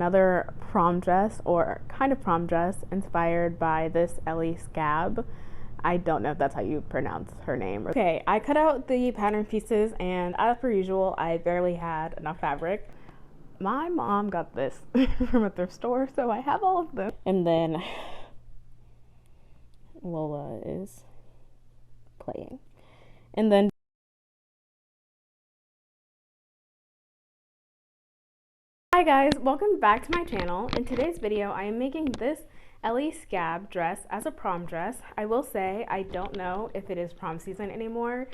Another prom dress, or kind of prom dress, inspired by this Elle Saab. I don't know if that's how you pronounce her name. Okay, I cut out the pattern pieces, and as per usual, I barely had enough fabric. My mom got this from a thrift store, so I have all of them. And then Lola is playing. And then hi guys, welcome back to my channel. In today's video, I am making this Elle Saab dress as a prom dress. I will say I don't know if it is prom season anymore,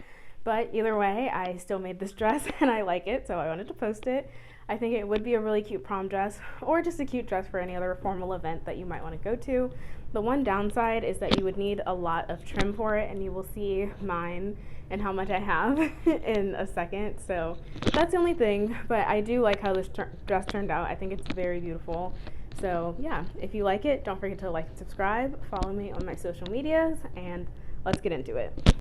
but either way, I still made this dress and I like it, so I wanted to post it. I think it would be a really cute prom dress, or just a cute dress for any other formal event that you might want to go to. The one downside is that you would need a lot of trim for it, and you will see mine and how much I have in a second. So that's the only thing, but I do like how this dress turned out. I think it's very beautiful. So yeah, if you like it, don't forget to like and subscribe, follow me on my social medias, and let's get into it.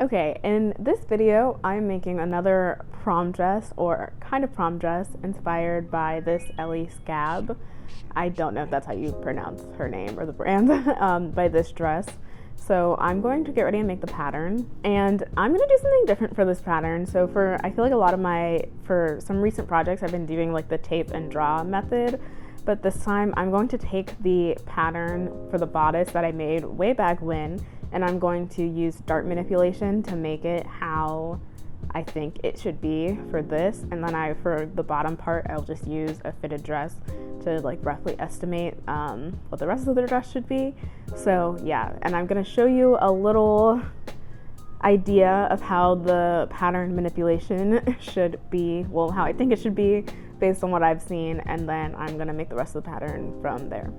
Okay, in this video, I'm making another prom dress, or kind of prom dress, inspired by this Elle Saab. I don't know if that's how you pronounce her name or the brand, by this dress. So I'm going to get ready and make the pattern, and I'm going to do something different for this pattern. So I feel like a lot of for some recent projects, I've been doing like the tape and draw method, but this time I'm going to take the pattern for the bodice that I made way back when, and I'm going to use dart manipulation to make it how I think it should be for this. And then for the bottom part, I'll just use a fitted dress to like roughly estimate what the rest of the dress should be. So yeah, and I'm gonna show you a little idea of how the pattern manipulation should be, well, how I think it should be based on what I've seen, and then I'm gonna make the rest of the pattern from there.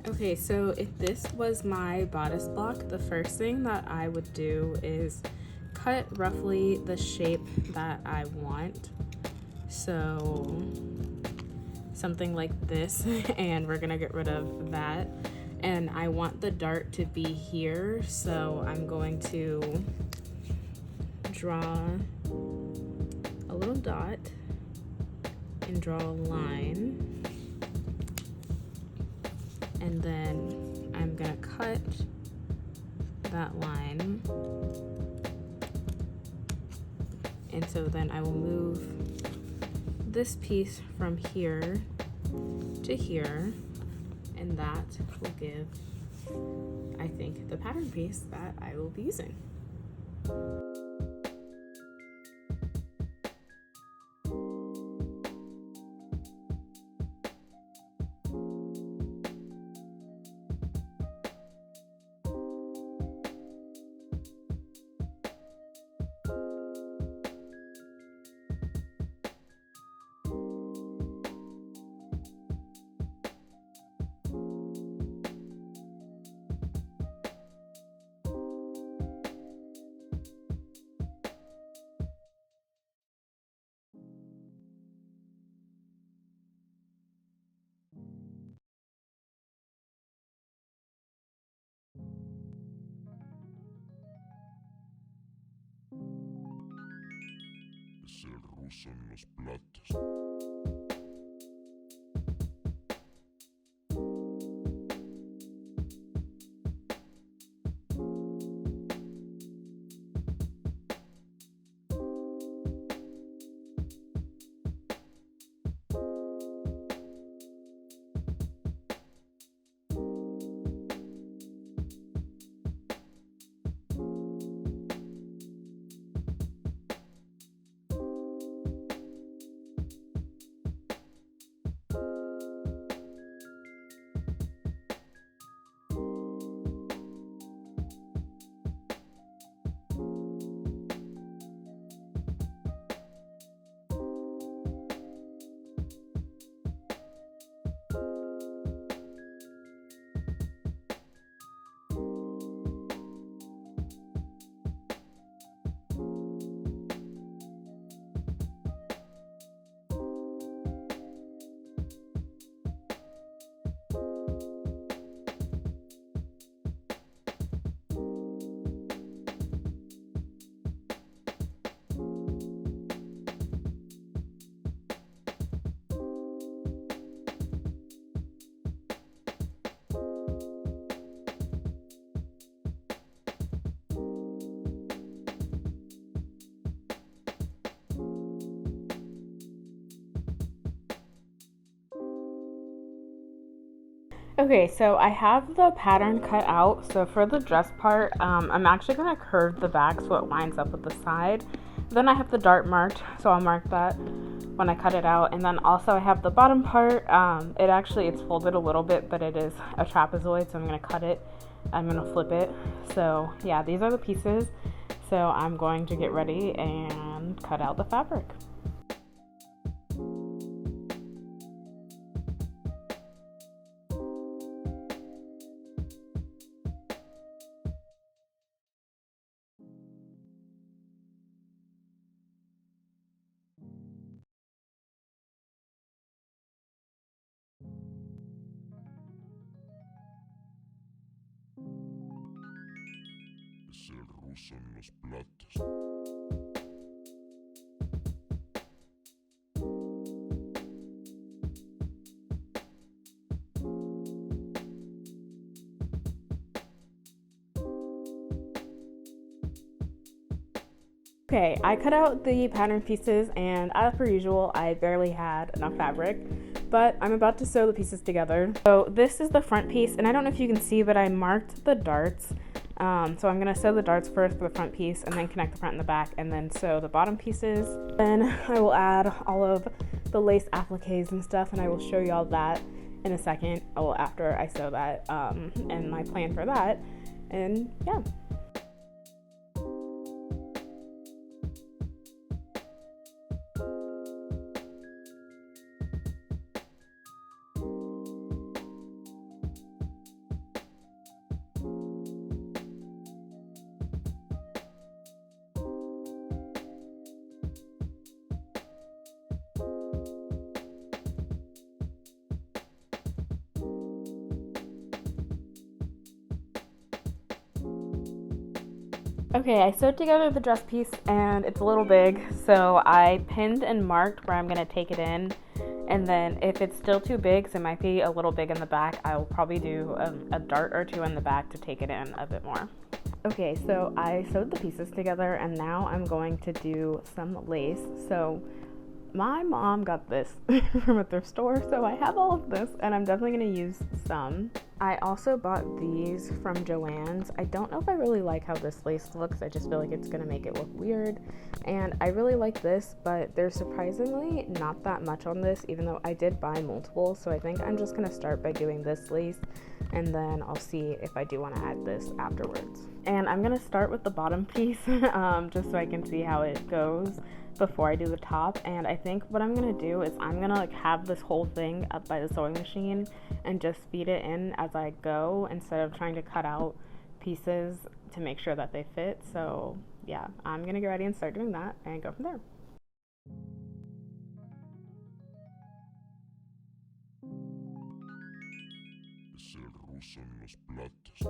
Okay, so if this was my bodice block, the first thing that I would do is cut roughly the shape that I want. So something like this, and we're gonna get rid of that. And I want the dart to be here, so I'm going to draw a little dot and draw a line. And then I'm gonna cut that line. And so then I will move this piece from here to here, and that will give, I think, the pattern piece that I will be using. Es el ruso en los platos. Okay, so I have the pattern cut out. So for the dress part, I'm actually going to curve the back so it lines up with the side. Then I have the dart marked, so I'll mark that when I cut it out. And then also I have the bottom part. It's folded a little bit, but it is a trapezoid, so I'm going to cut it. I'm going to flip it. So yeah, these are the pieces. So I'm going to get ready and cut out the fabric. Es el ruso en los platos. Okay, I cut out the pattern pieces, and as per usual, I barely had enough fabric, but I'm about to sew the pieces together. So this is the front piece, and I don't know if you can see, but I marked the darts. So I'm gonna sew the darts first for the front piece, and then connect the front and the back, and then sew the bottom pieces. Then I will add all of the lace appliques and stuff, and I will show you all that in a second, after I sew that, and my plan for that, and yeah. Okay, I sewed together the dress piece and it's a little big, so I pinned and marked where I'm going to take it in, and then if it's still too big, so it might be a little big in the back, I will probably do a dart or two in the back to take it in a bit more. Okay, so I sewed the pieces together, and now I'm going to do some lace. So my mom got this from a thrift store, so I have all of this, and I'm definitely going to use some. I also bought these from Joann's. I don't know if I really like how this lace looks. I just feel like it's going to make it look weird, and I really like this, but there's surprisingly not that much on this, even though I did buy multiple. So I think I'm just going to start by doing this lace, and then I'll see if I do want to add this afterwards. And I'm going to start with the bottom piece just so I can see how it goes before I do the top. And I think what I'm gonna do is I'm gonna have this whole thing up by the sewing machine and just feed it in as I go, instead of trying to cut out pieces to make sure that they fit. So yeah, I'm gonna get ready and start doing that and go from there. Es el ruso en los platos.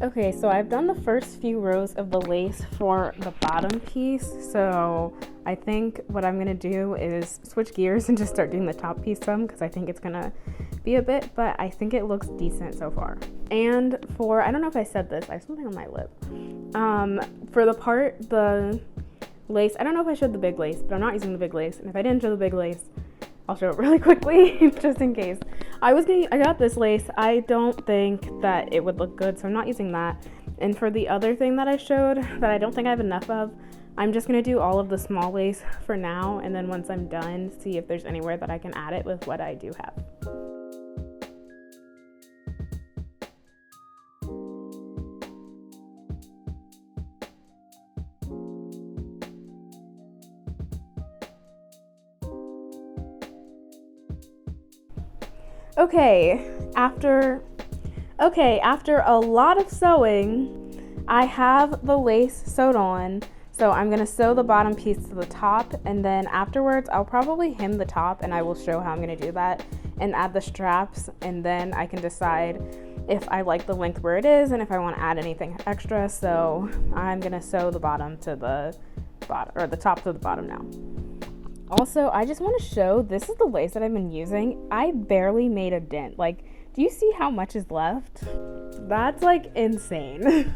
Okay, so I've done the first few rows of the lace for the bottom piece, so I think what I'm gonna do is switch gears and just start doing the top piece some, because I think it's gonna be a bit, but I think it looks decent so far. And for, I don't know if I said this, I have something on my lip. For the lace, I don't know if I showed the big lace, but I'm not using the big lace, and if I didn't show the big lace, I'll show it really quickly just in case. I got this lace. I don't think that it would look good, so I'm not using that. And for the other thing that I showed that I don't think I have enough of, I'm just gonna do all of the small lace for now, and then once I'm done, see if there's anywhere that I can add it with what I do have. Okay, after a lot of sewing, I have the lace sewed on. So I'm gonna sew the bottom piece to the top, and then afterwards I'll probably hem the top, and I will show how I'm gonna do that, and add the straps, and then I can decide if I like the length where it is and if I want to add anything extra. So I'm gonna sew the bottom to the bottom, or the top to the bottom now. Also, I just want to show, this is the lace that I've been using. I barely made a dent. Like, do you see how much is left? That's like insane.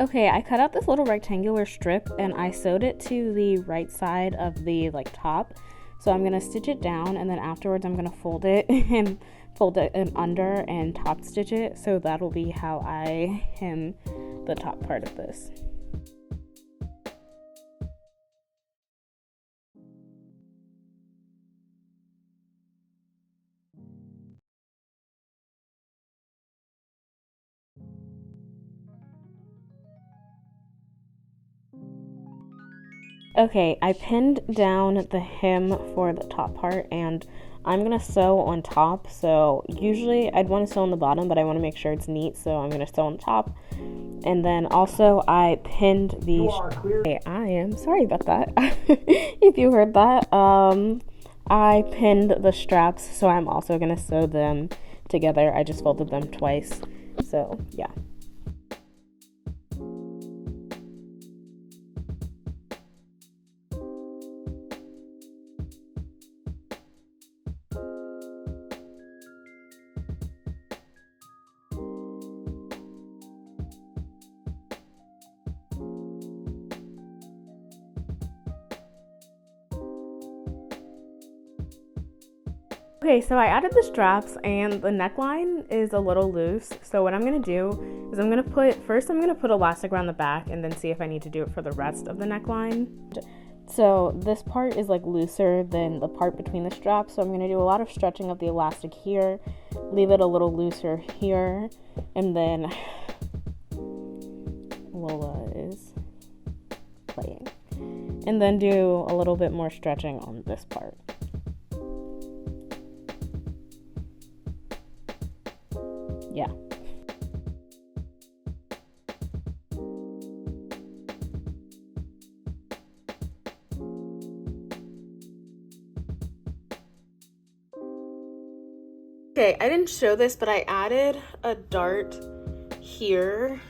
Okay, I cut out this little rectangular strip and I sewed it to the right side of the top. So I'm gonna stitch it down, and then afterwards I'm gonna fold it and fold it in under and top stitch it. So that'll be how I hem the top part of this. Okay, I pinned down the hem for the top part, and I'm gonna sew on top. So usually I'd want to sew on the bottom, but I want to make sure it's neat, so I'm gonna sew on top. And then also I pinned the okay, I am sorry about that. If you heard that, I pinned the straps, so I'm also gonna sew them together. I just folded them twice, so yeah. Okay, so I added the straps and the neckline is a little loose. So what I'm gonna do is I'm gonna put elastic around the back and then see if I need to do it for the rest of the neckline. So this part is like looser than the part between the straps. So I'm gonna do a lot of stretching of the elastic here, leave it a little looser here, and then Lola is playing. And then do a little bit more stretching on this part. Yeah. Okay, I didn't show this, but I added a dart here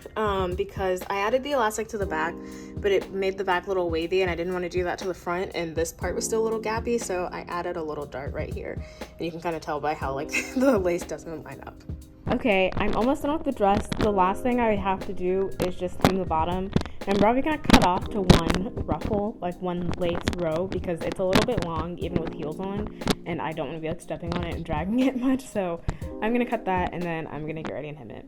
because I added the elastic to the back, but it made the back a little wavy and I didn't want to do that to the front, and this part was still a little gappy, so I added a little dart right here, and you can kind of tell by how like the lace doesn't line up. Okay, I'm almost done with the dress. The last thing I have to do is just hem the bottom. I'm probably gonna cut off to one ruffle, like one lace row, because it's a little bit long even with heels on, and I don't want to be like stepping on it and dragging it much, so I'm gonna cut that and then I'm gonna get ready and hem it.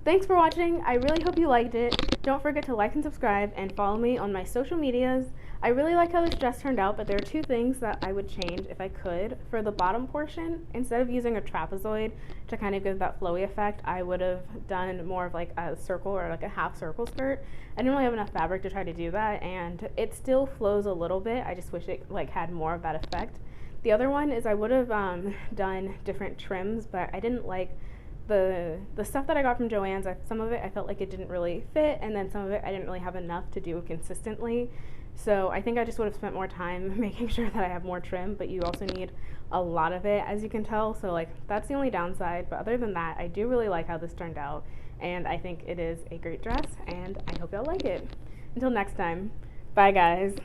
Thanks for watching. I really hope you liked it. Don't forget to like and subscribe and follow me on my social medias. I really like how this dress turned out, but there are two things that I would change if I could. For the bottom portion, instead of using a trapezoid to kind of give that flowy effect, I would have done more of like a circle or like a half circle skirt. I didn't really have enough fabric to try to do that, and it still flows a little bit. I just wish it like had more of that effect. The other one is I would have done different trims, but I didn't like the stuff that I got from Joann's. Some of it I felt like it didn't really fit, and then some of it I didn't really have enough to do consistently. So I think I just would have spent more time making sure that I have more trim, but you also need a lot of it, as you can tell. So like that's the only downside, but other than that, I do really like how this turned out, and I think it is a great dress, and I hope y'all like it. Until next time, bye guys.